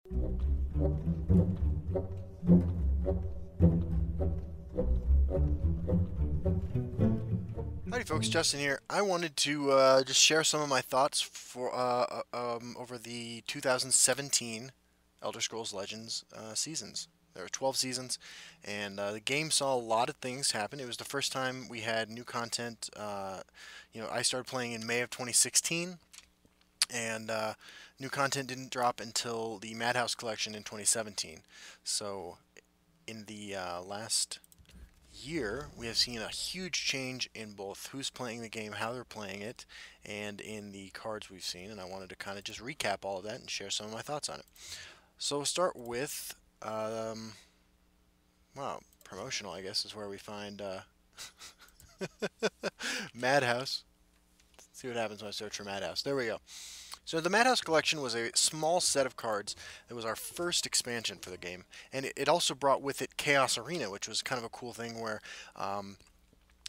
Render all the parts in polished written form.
Howdy folks, Justin here. I wanted to just share some of my thoughts for over the 2017 Elder Scrolls Legends seasons. There were 12 seasons, and the game saw a lot of things happen. It was the first time we had new content. I started playing in May of 2016, and new content didn't drop until the Madhouse Collection in 2017. So in the last year, we have seen a huge change in both who's playing the game, how they're playing it, and in the cards we've seen. And I wanted to kind of just recap all of that and share some of my thoughts on it. So we'll start with, well, promotional, I guess, is where we find Madhouse. Let's see what happens when I search for Madhouse. There we go. So the Madhouse Collection was a small set of cards. It was our first expansion for the game, and it also brought with it Chaos Arena, which was kind of a cool thing where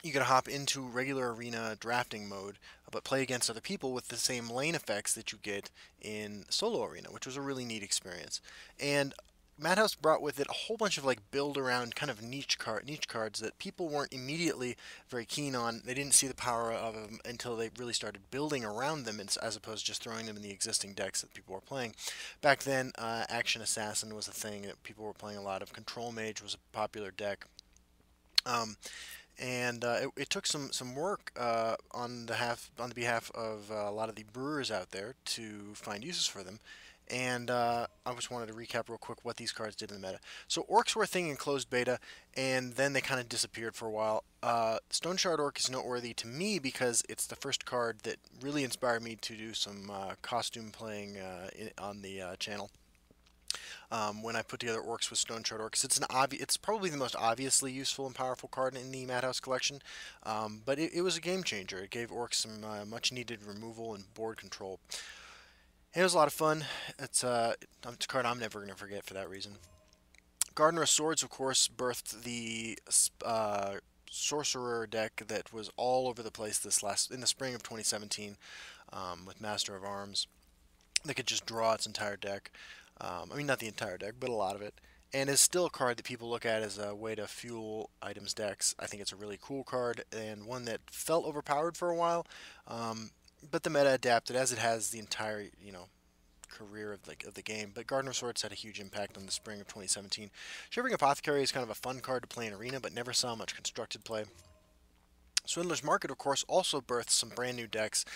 you could hop into regular arena drafting mode, but play against other people with the same lane effects that you get in solo arena, which was a really neat experience. And Madhouse brought with it a whole bunch of like build around kind of niche cards that people weren't immediately very keen on. They didn't see the power of them until they really started building around them, as opposed to just throwing them in the existing decks that people were playing. Back then, Action Assassin was a thing that people were playing a lot of. Control Mage was a popular deck. It took some work on the behalf of a lot of the brewers out there to find uses for them. And I just wanted to recap real quick what these cards did in the meta. So Orcs were a thing in closed beta, and then they kind of disappeared for a while. Stone Shard Orc is noteworthy to me because it's the first card that really inspired me to do some costume playing on the channel. When I put together Orcs with Stone Shard Orcs, it's probably the most obviously useful and powerful card in the Madhouse Collection, but it was a game changer. It gave Orcs some much needed removal and board control. It was a lot of fun. It's a card I'm never going to forget for that reason. Gardener of Swords, of course, birthed the Sorcerer deck that was all over the place in the spring of 2017 with Master of Arms. That could just draw its entire deck. I mean, not the entire deck, but a lot of it. And is still a card that people look at as a way to fuel items decks. I think it's a really cool card and one that felt overpowered for a while. But the meta adapted as it has the entire, career of the game. But Gardener of Swords had a huge impact on the spring of 2017. Shivering Apothecary is kind of a fun card to play in Arena, but never saw much constructed play. Swindler's Market, of course, also birthed some brand new decks.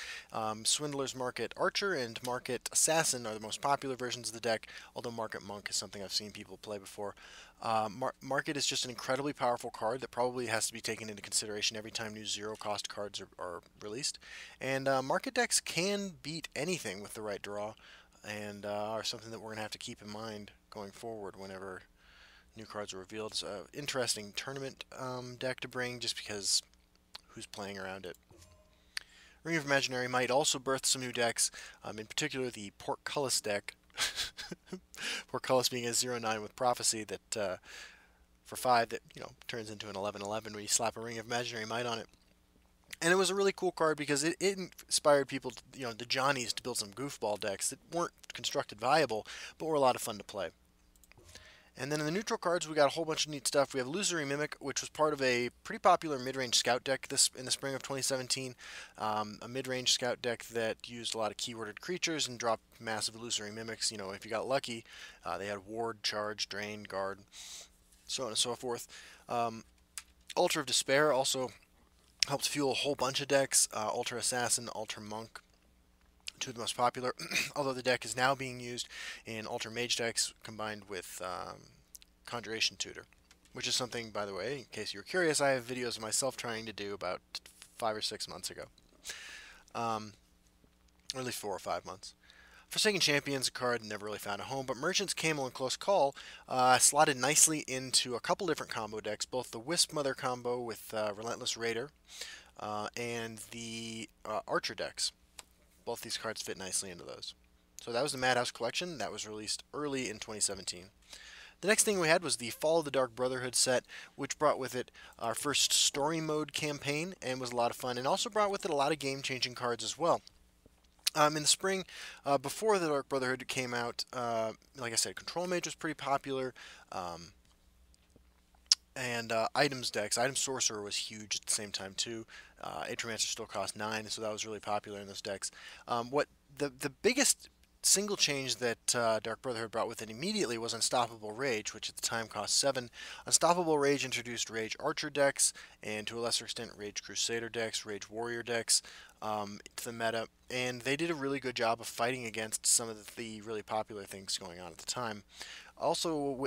Swindler's Market Archer and Market Assassin are the most popular versions of the deck, although Market Monk is something I've seen people play before. Market is just an incredibly powerful card that probably has to be taken into consideration every time new zero-cost cards are released. And Market decks can beat anything with the right draw, and are something that we're going to have to keep in mind going forward whenever new cards are revealed. It's an interesting tournament deck to bring just because who's playing around it. Ring of Imaginary Might also birthed some new decks, in particular the Portcullis Deck. Portcullis being a 0/9 with Prophecy that for 5 that turns into an 11/11 when you slap a Ring of Imaginary Might on it. And it was a really cool card because it inspired people, the Johnnies, to build some goofball decks that weren't constructed viable, but were a lot of fun to play. And then in the neutral cards, we got a whole bunch of neat stuff. We have Illusory Mimic, which was part of a pretty popular mid-range scout deck in the spring of 2017. A mid-range scout deck that used a lot of keyworded creatures and dropped massive Illusory Mimics. If you got lucky, they had Ward, Charge, Drain, Guard, so on and so forth. Altar of Despair also helped fuel a whole bunch of decks. Altar Assassin, Altar Monk, two of the most popular, although the deck is now being used in Altar Mage decks combined with Conjuration Tutor, which is something, by the way, in case you were curious, I have videos of myself trying to do about 5 or 6 months ago. Or at least 4 or 5 months. Forsaken Champions, a card never really found a home, but Merchant's Camel and Close Call slotted nicely into a couple different combo decks, both the Wisp Mother combo with Relentless Raider and the Archer decks. Both these cards fit nicely into those. So that was the Madhouse Collection. That was released early in 2017. The next thing we had was the Fall of the Dark Brotherhood set, which brought with it our first story mode campaign and was a lot of fun, and also brought with it a lot of game-changing cards as well. In the spring, before the Dark Brotherhood came out, like I said, Control Mage was pretty popular. Um, and items decks. Item Sorcerer was huge at the same time too. Atromancer still cost 9, so that was really popular in those decks. What the biggest single change that Dark Brotherhood brought with it immediately was Unstoppable Rage, which at the time cost 7. Unstoppable Rage introduced Rage Archer decks, and to a lesser extent Rage Crusader decks, Rage Warrior decks to the meta, and they did a really good job of fighting against some of the really popular things going on at the time. Also,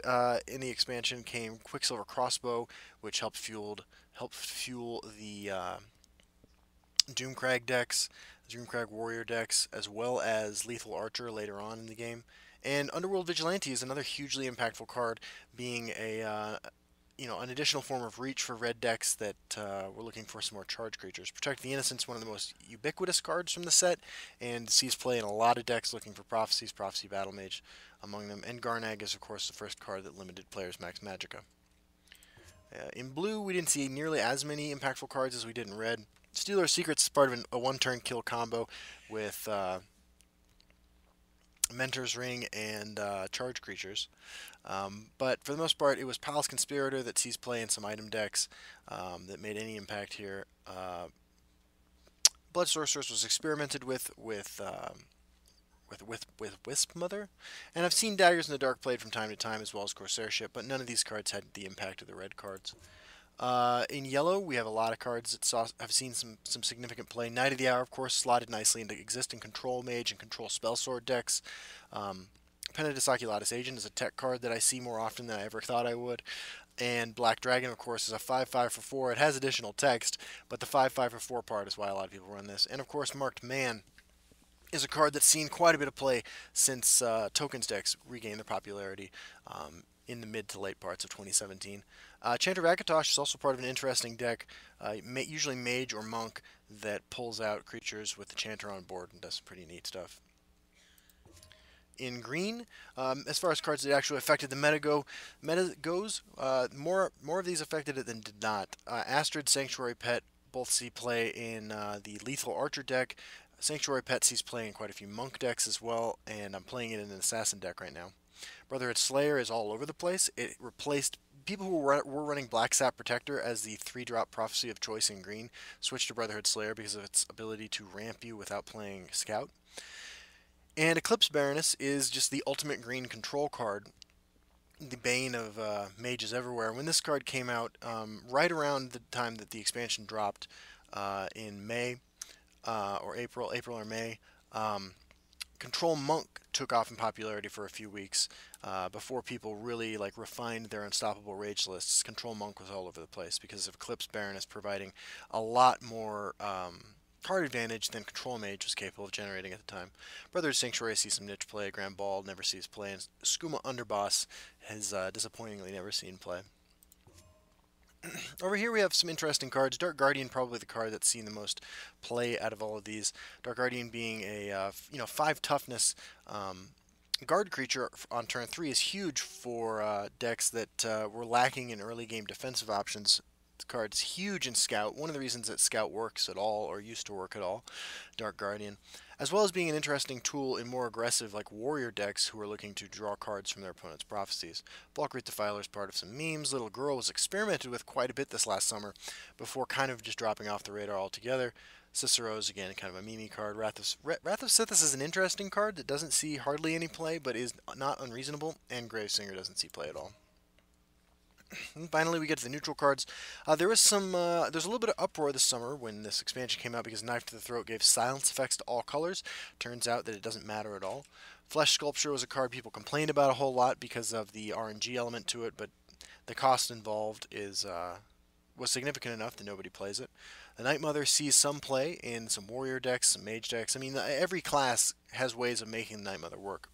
in the expansion came Quicksilver Crossbow, which helped fuel the Doomcrag decks, Doomcrag Warrior decks, as well as Lethal Archer later on in the game. And Underworld Vigilante is another hugely impactful card, being an additional form of reach for red decks that were looking for some more charge creatures. Protect the Innocence, one of the most ubiquitous cards from the set, and sees play in a lot of decks looking for Prophecies, Prophecy Battle Mage among them. And Garnag is, of course, the first card that limited players' max Magicka. In blue, we didn't see nearly as many impactful cards as we did in red. Stealer's Secrets is part of a one-turn kill combo with Mentor's Ring and charge creatures. But for the most part, it was Palace Conspirator that sees play in some item decks that made any impact here. Blood Sorceress was experimented with Wisp Mother, and I've seen Daggers in the Dark played from time to time as well as Corsairship, but none of these cards had the impact of the red cards. In yellow, we have a lot of cards that have seen some significant play. Knight of the Hour, of course, slotted nicely into existing Control Mage and Control Spellsword decks. Penedus Oculatus Agent is a tech card that I see more often than I ever thought I would. And Black Dragon, of course, is a 5/5 for 4. It has additional text, but the 5/5 for 4 part is why a lot of people run this. And of course, Marked Man is a card that's seen quite a bit of play since tokens decks regained their popularity in the mid to late parts of 2017. Chanter of Akatosh is also part of an interesting deck, usually Mage or Monk, that pulls out creatures with the Chanter on board and does some pretty neat stuff. In green, as far as cards that actually affected the meta goes, more of these affected it than did not. Astrid, Sanctuary Pet both see play in the Lethal Archer deck. Sanctuary Pet sees play in quite a few Monk decks as well, and I'm playing it in an Assassin deck right now. Brotherhood Slayer is all over the place. It replaced people who were running Black Sap Protector as the 3-drop Prophecy of Choice in green, switched to Brotherhood Slayer because of its ability to ramp you without playing Scout. And Eclipse Baroness is just the ultimate green control card, the bane of mages everywhere. When this card came out, right around the time that the expansion dropped in May or April or May, Control Monk took off in popularity for a few weeks before people really refined their Unstoppable Rage lists. Control Monk was all over the place because of Eclipse Baroness providing a lot more card advantage than Control Mage was capable of generating at the time. Brotherhood Sanctuary sees some niche play. Grand Ball never sees play, and Skooma Underboss has disappointingly never seen play. Over here we have some interesting cards. Dark Guardian, probably the card that's seen the most play out of all of these. Dark Guardian being a 5 toughness guard creature on turn 3 is huge for decks that were lacking in early game defensive options. The card's huge in Scout. One of the reasons that Scout works at all, or used to work at all, Dark Guardian, as well as being an interesting tool in more aggressive Warrior decks who are looking to draw cards from their opponent's prophecies. Bulkroot Defiler is part of some memes. Little Girl was experimented with quite a bit this last summer before kind of just dropping off the radar altogether. Cicero is again kind of a meme card. Wrath of Sithis is an interesting card that doesn't see hardly any play but is not unreasonable, and Gravesinger doesn't see play at all. And finally, we get to the neutral cards. There's a little bit of uproar this summer when this expansion came out because Knife to the Throat gave silence effects to all colors. Turns out that it doesn't matter at all. Flesh Sculpture was a card people complained about a whole lot because of the RNG element to it, but the cost involved was significant enough that nobody plays it. The Night Mother sees some play in some Warrior decks, some Mage decks. I mean, every class has ways of making the Night Mother work.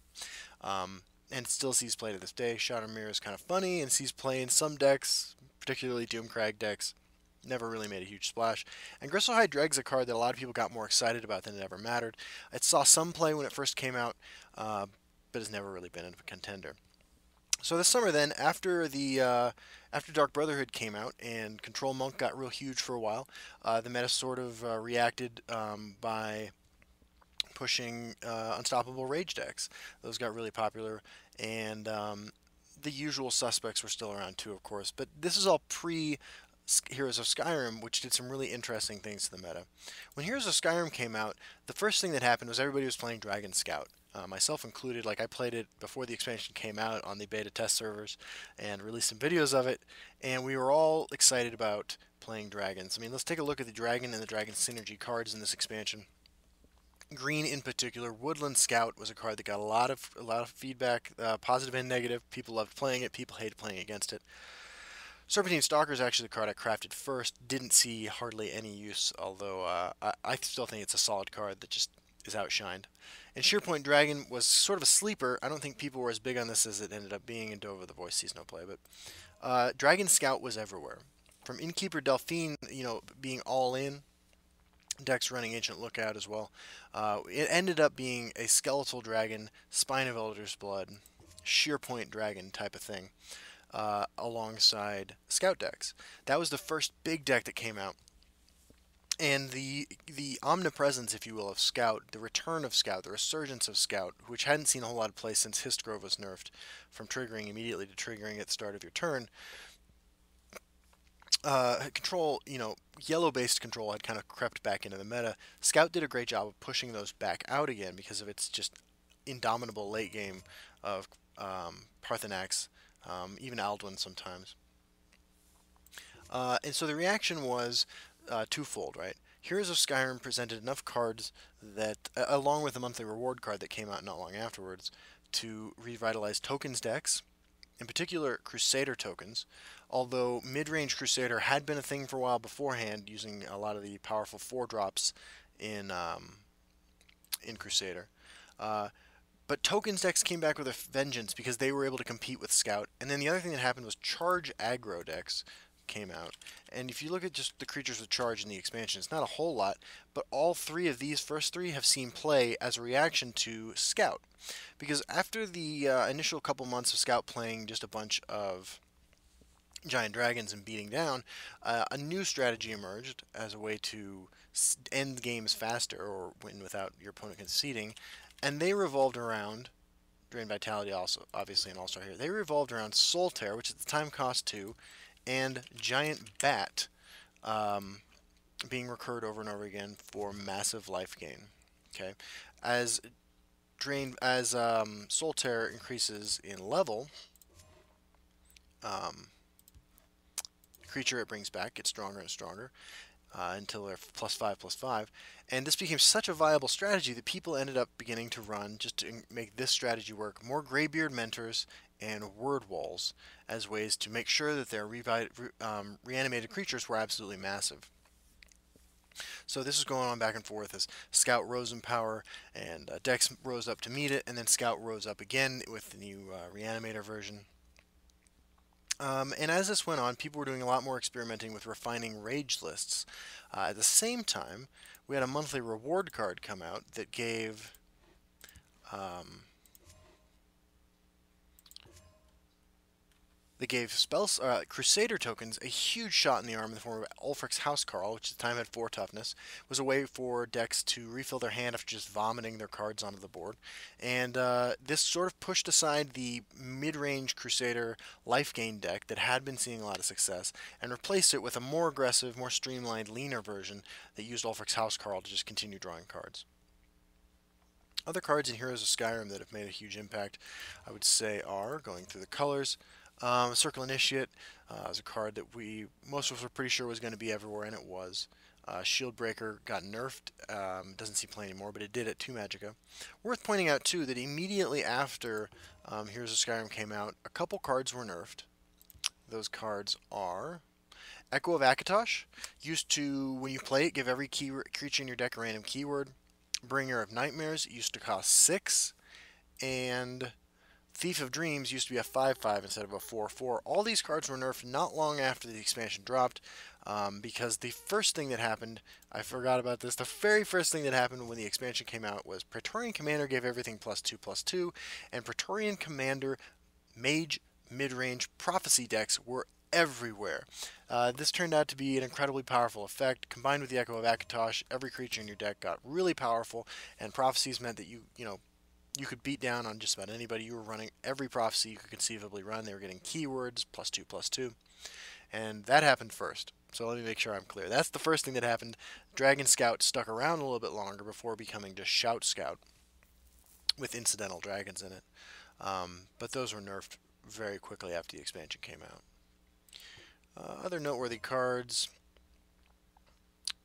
And still sees play to this day. Shadow Mirror is kind of funny and sees play in some decks, particularly Doomcrag decks. Never really made a huge splash. And Gristlehide Dreg's a card that a lot of people got more excited about than it ever mattered. It saw some play when it first came out, but has never really been a contender. So this summer then, after Dark Brotherhood came out and Control Monk got real huge for a while, the meta sort of reacted by pushing Unstoppable Rage decks. Those got really popular, and the usual suspects were still around too, of course. But this is all pre Heroes of Skyrim, which did some really interesting things to the meta. When Heroes of Skyrim came out, the first thing that happened was everybody was playing Dragon Scout. Myself included. Like, I played it before the expansion came out on the beta test servers and released some videos of it, and we were all excited about playing dragons. I mean, let's take a look at the dragon and the dragon synergy cards in this expansion. Green in particular, Woodland Scout was a card that got a lot of feedback, positive and negative. People loved playing it, people hated playing against it. Serpentine Stalkers is actually the card I crafted first. Didn't see hardly any use, although I still think it's a solid card that just is outshined. And Shearpoint Dragon was sort of a sleeper. I don't think people were as big on this as it ended up being, and Dova the Voice sees no play. But Dragon Scout was everywhere. From Innkeeper Delphine, being all in, decks running Ancient Lookout as well. It ended up being a Skeletal Dragon, Spine of Elder's Blood, Shearpoint Dragon type of thing, alongside Scout decks. That was the first big deck that came out. And the omnipresence, if you will, of Scout, the return of Scout, the resurgence of Scout, which hadn't seen a whole lot of play since Histgrove was nerfed, from triggering immediately to triggering at the start of your turn. Control, yellow-based control had kind of crept back into the meta. Scout did a great job of pushing those back out again because of its just indomitable late game of Parthenax, even Alduin sometimes. And so the reaction was twofold, right? Heroes of Skyrim presented enough cards that, along with the monthly reward card that came out not long afterwards, to revitalize tokens decks, in particular Crusader tokens, although mid-range Crusader had been a thing for a while beforehand, using a lot of the powerful 4-drops in Crusader. But tokens decks came back with a vengeance because they were able to compete with Scout. And then the other thing that happened was charge aggro decks came out. And if you look at just the creatures with charge in the expansion, it's not a whole lot, but all three of these first three have seen play as a reaction to Scout. Because after the initial couple months of Scout playing just a bunch of giant dragons and beating down, a new strategy emerged as a way to end games faster or win without your opponent conceding, and they revolved around Drain Vitality, also obviously an all-star here. They revolved around Soul Tear, which at the time cost 2, and Giant Bat being recurred over and over again for massive life gain. Okay, as Soul Tear increases in level, creature it brings back gets stronger and stronger until they're +5/+5, and this became such a viable strategy that people ended up beginning to run, just to make this strategy work, more Greybeard Mentors and Word Walls as ways to make sure that their reanimated creatures were absolutely massive. So this is going on back and forth as Scout rose in power, and Dex rose up to meet it, and then Scout rose up again with the new Reanimator version. And as this went on, people were doing a lot more experimenting with refining rage lists. At the same time, we had a monthly reward card come out that gave Crusader tokens a huge shot in the arm in the form of Ulfric's Housecarl, which at the time had 4 toughness. It was a way for decks to refill their hand after just vomiting their cards onto the board. And this sort of pushed aside the mid-range Crusader life gain deck that had been seeing a lot of success and replaced it with a more aggressive, more streamlined, leaner version that used Ulfric's Housecarl to just continue drawing cards. Other cards in Heroes of Skyrim that have made a huge impact, I would say, are, going through the colors, Circle Initiate is a card that most of us were pretty sure was going to be everywhere, and it was. Shieldbreaker got nerfed, doesn't see play anymore, but it did at 2 Magicka. Worth pointing out, too, that immediately after Heroes of Skyrim came out, a couple cards were nerfed. Those cards are Echo of Akatosh, used to, when you play it, give every creature in your deck a random keyword. Bringer of Nightmares used to cost 6, and Thief of Dreams used to be a 5/5 instead of a 4/4. All these cards were nerfed not long after the expansion dropped, because the first thing that happened, I forgot about this, the very first thing that happened when the expansion came out was Praetorian Commander gave everything +2/+2, and Praetorian Commander Mage mid-range Prophecy decks were everywhere. This turned out to be an incredibly powerful effect. Combined with the Echo of Akatosh, every creature in your deck got really powerful, and prophecies meant that you could beat down on just about anybody. You were running every prophecy you could conceivably run. They were getting keywords, +2/+2, and that happened first. So let me make sure I'm clear. That's the first thing that happened. Dragon Scout stuck around a little bit longer before becoming just Shout Scout with incidental dragons in it. But those were nerfed very quickly after the expansion came out. Other noteworthy cards.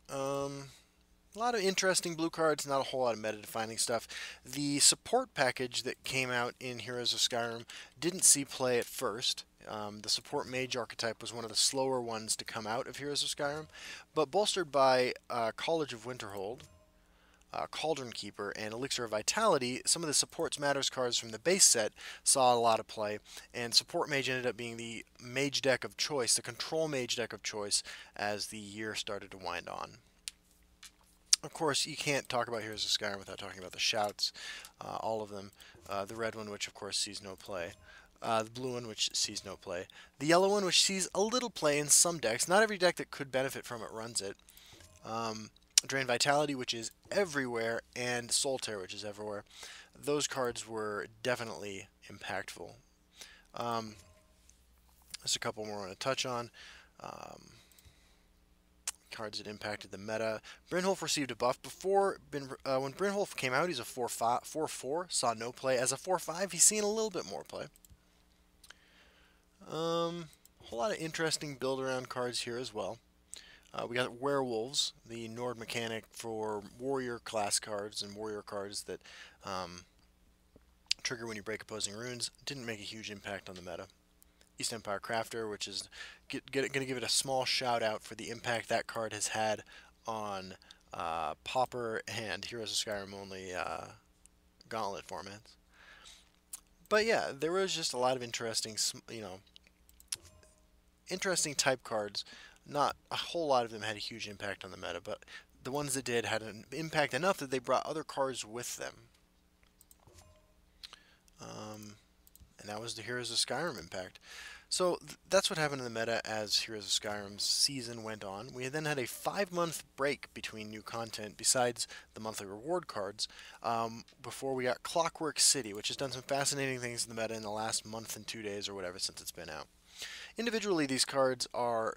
A lot of interesting blue cards, not a whole lot of meta-defining stuff. The support package that came out in Heroes of Skyrim didn't see play at first. The support mage archetype was one of the slower ones to come out of Heroes of Skyrim, but bolstered by College of Winterhold, Cauldron Keeper, and Elixir of Vitality, some of the Supports Matters cards from the base set saw a lot of play, and Support Mage ended up being the mage deck of choice, the control mage deck of choice, as the year started to wind on. Of course, you can't talk about Heroes of Skyrim without talking about the Shouts, all of them. The red one, which of course sees no play. The blue one, which sees no play. The yellow one, which sees a little play in some decks. Not every deck that could benefit from it runs it. Drain Vitality, which is everywhere, and Soul Tear, which is everywhere. Those cards were definitely impactful. There's a couple more I want to touch on. Cards that impacted the meta. Brynholf received a buff before. When Brynholf came out, he's a 4/4, saw no play. As a 4/5, he's seen a little bit more play. A whole lot of interesting build-around cards here as well. We got Werewolves, the Nord mechanic for warrior class cards and warrior cards that trigger when you break opposing runes. Didn't make a huge impact on the meta. East Empire Crafter, which is going to give it a small shout out for the impact that card has had on Pauper and Heroes of Skyrim only Gauntlet formats. But yeah, there was just a lot of interesting, interesting type cards. Not a whole lot of them had a huge impact on the meta, but the ones that did had an impact enough that they brought other cards with them. And that was the Heroes of Skyrim impact. So that's what happened in the meta as Heroes of Skyrim's season went on. We then had a 5-month break between new content besides the monthly reward cards before we got Clockwork City, which has done some fascinating things in the meta in the last month and 2 days or whatever since it's been out. Individually, these cards are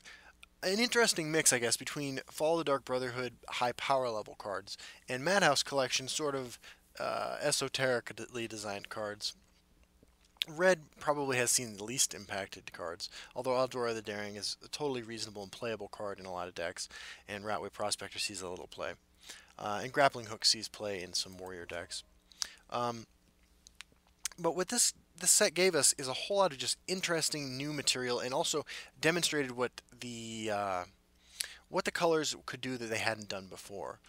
an interesting mix, I guess, between Fall of the Dark Brotherhood high power level cards and Madhouse Collection sort of esoterically designed cards. Red probably has seen the least impacted cards, although Eldora the Daring is a totally reasonable and playable card in a lot of decks, and Ratway Prospector sees a little play. And Grappling Hook sees play in some warrior decks. But what this set gave us is a whole lot of just interesting new material, and also demonstrated what the colors could do that they hadn't done before,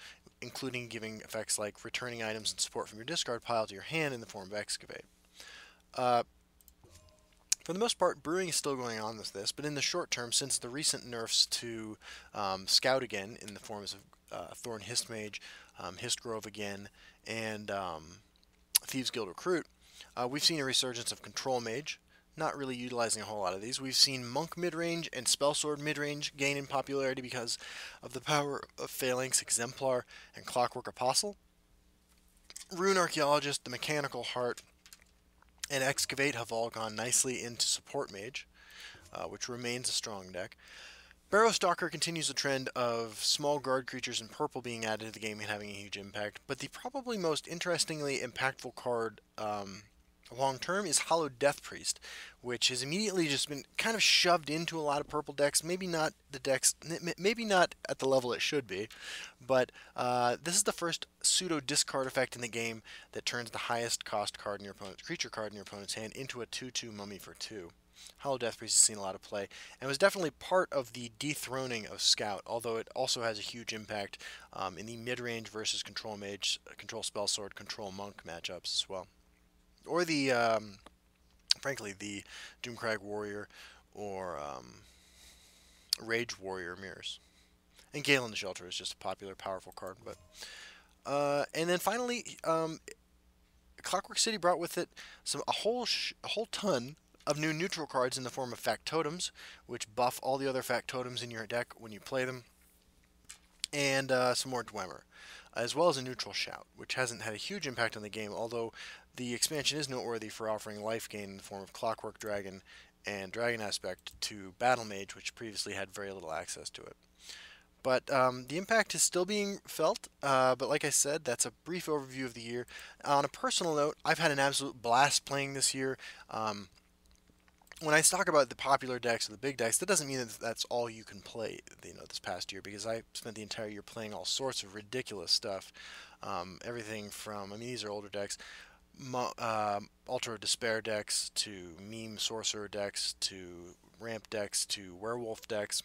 including giving effects like returning items and support from your discard pile to your hand in the form of Excavate. For the most part, brewing is still going on with this, but in the short term, since the recent nerfs to Scout again in the forms of Thorn Hist Mage, Hist Grove again, and Thieves Guild Recruit, we've seen a resurgence of Control Mage, not really utilizing a whole lot of these. We've seen Monk midrange and Spellsword midrange gain in popularity because of the power of Phalanx Exemplar and Clockwork Apostle. Rune Archaeologist, the Mechanical Heart, and Excavate have all gone nicely into Support Mage, which remains a strong deck. Barrow Stalker continues the trend of small guard creatures in purple being added to the game and having a huge impact, but the probably most interestingly impactful card long term is Hallowed Death Priest, which has immediately just been kind of shoved into a lot of purple decks. Maybe not at the level it should be, but this is the first pseudo discard effect in the game that turns the highest cost card in your opponent's creature card in your opponent's hand into a 2/2 mummy for 2. Hallowed Death Priest has seen a lot of play, and was definitely part of the dethroning of Scout, although it also has a huge impact in the mid-range versus Control Mage, Control Spellsword, Control Monk matchups as well. Or the, frankly, the Doomcrag Warrior or Rage Warrior mirrors. And Galen the Shelter is just a popular, powerful card. But and then finally, Clockwork City brought with it a whole ton of new neutral cards in the form of factotums, which buff all the other factotums in your deck when you play them, and some more Dwemer, as well as a neutral shout, which hasn't had a huge impact on the game, although the expansion is noteworthy for offering life gain in the form of Clockwork Dragon and Dragon Aspect to Battle Mage, which previously had very little access to it. But the impact is still being felt, but like I said, that's a brief overview of the year. On a personal note, I've had an absolute blast playing this year. When I talk about the popular decks or the big decks, that doesn't mean that that's all you can play, this past year, because I spent the entire year playing all sorts of ridiculous stuff. Everything from, these are older decks, Altar of Despair decks, to meme sorcerer decks, to ramp decks, to werewolf decks,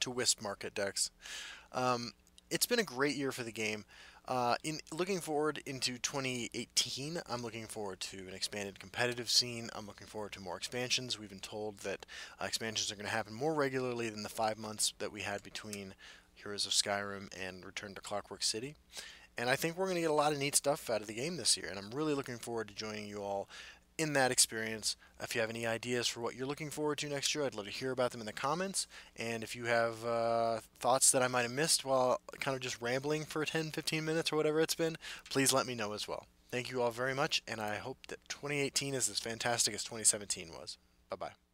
to Wisp Market decks. It's been a great year for the game. In looking forward into 2018, I'm looking forward to an expanded competitive scene. I'm looking forward to more expansions. We've been told that expansions are going to happen more regularly than the 5 months that we had between Heroes of Skyrim and Return to Clockwork City. And I think we're going to get a lot of neat stuff out of the game this year, and I'm really looking forward to joining you all in that experience. If you have any ideas for what you're looking forward to next year, I'd love to hear about them in the comments. And if you have thoughts that I might have missed while kind of just rambling for 10-15 minutes or whatever it's been, please let me know as well. Thank you all very much, and I hope that 2018 is as fantastic as 2017 was. Bye-bye.